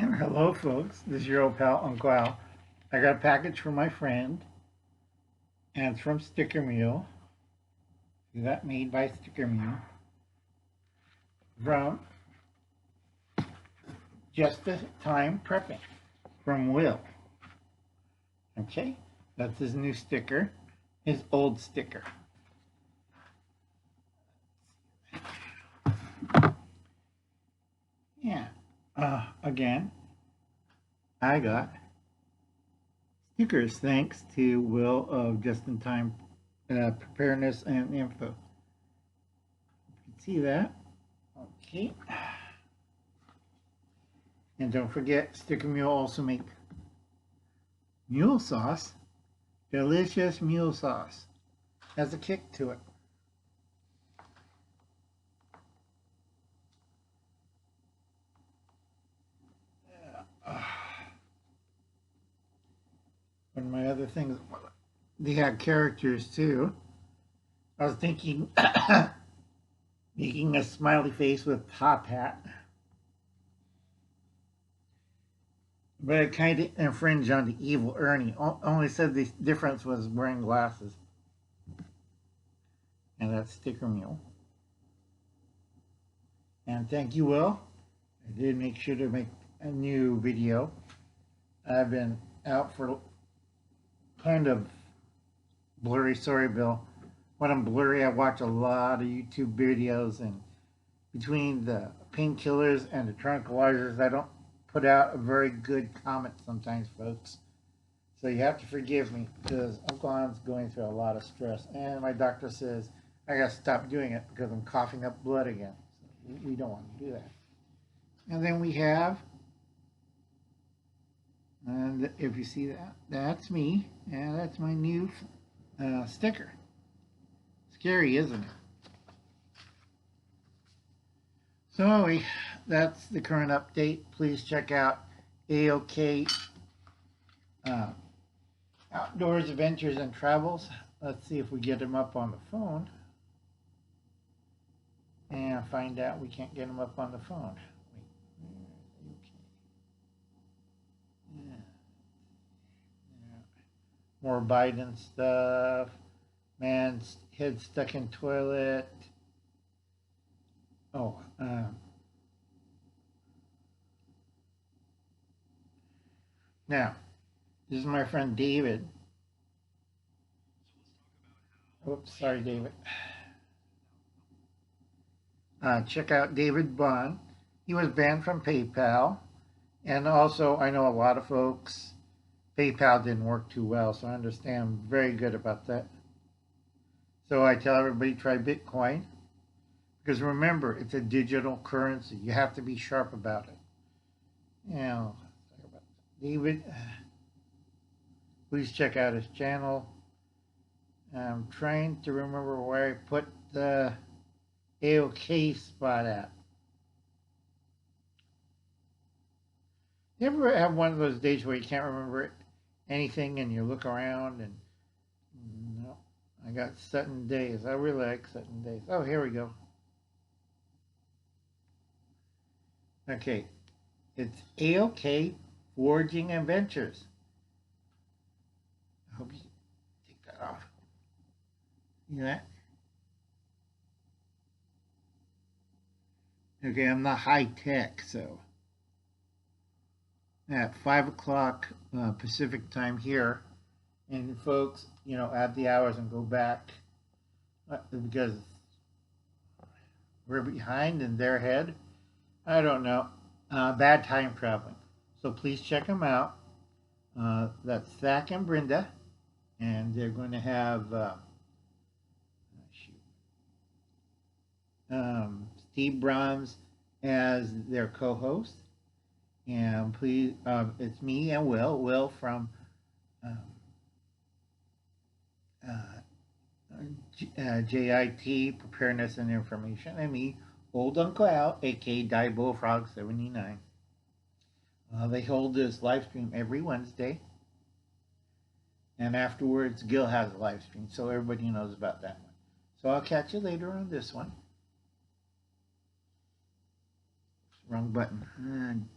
And hello, folks. This is your old pal, Uncle Al. I got a package from my friend, and it's from Sticker Mule. See that? Made by Sticker Mule. From Just the Time Prepping from Will. Okay? That's his new sticker, his old sticker. Yeah. Again, I got stickers thanks to Will of Just in Time Preparedness and Info. You can see that. Okay. And don't forget, Sticker Mule also make mule sauce. Delicious mule sauce. Has a kick to it. One of my other things, they had characters too. I was thinking making a smiley face with top hat. But it kind of infringed on the evil Ernie. Only said the difference was wearing glasses. And that's Sticker Mule. And thank you, Will. I did make sure to make a new video. I've been out for kind of blurry. Sorry, Bill. When I'm blurry, I watch a lot of YouTube videos, and between the painkillers and the tranquilizers, I don't put out a very good comment sometimes, folks. So you have to forgive me because Uncle Al's going through a lot of stress, and my doctor says I gotta stop doing it because I'm coughing up blood again. So we don't want to do that. And then we have, and if you see that, that's me, and that's my new sticker. Scary, isn't it? So anyway, that's the current update. Please check out AOK Outdoors Adventures and Travels. Let's see if we get him up on the phone. And find out we can't get him up on the phone. More Biden stuff. Man's head stuck in toilet. Oh, now, this is my friend David. Oops, sorry, David. Check out David Bond. He was banned from PayPal. And also, I know a lot of folks, PayPal didn't work too well, so I understand very good about that. So I tell everybody try Bitcoin. Because remember, it's a digital currency. You have to be sharp about it. Now, David, please check out his channel. I'm trying to remember where I put the AOK spot at. You ever have one of those days where you can't remember anything and you look around and no, I got certain days. I really like certain days. Oh, here we go. Okay, it's AOK Forging Adventures. I hope you take that off. See that? Okay, I'm not high tech, so at 5 o'clock Pacific time here, and folks, you know, add the hours and go back because we're behind and they're ahead. I don't know. Bad time traveling. So please check them out. That's Thack and Brenda, and they're going to have Steve Brahams as their co-host. And please, it's me and Will from JIT Preparedness and Information, and me, Old Uncle Al, aka Diebulfrog79. They hold this live stream every Wednesday, and afterwards Gil has a live stream, so everybody knows about that one. So I'll catch you later on this one. Wrong button.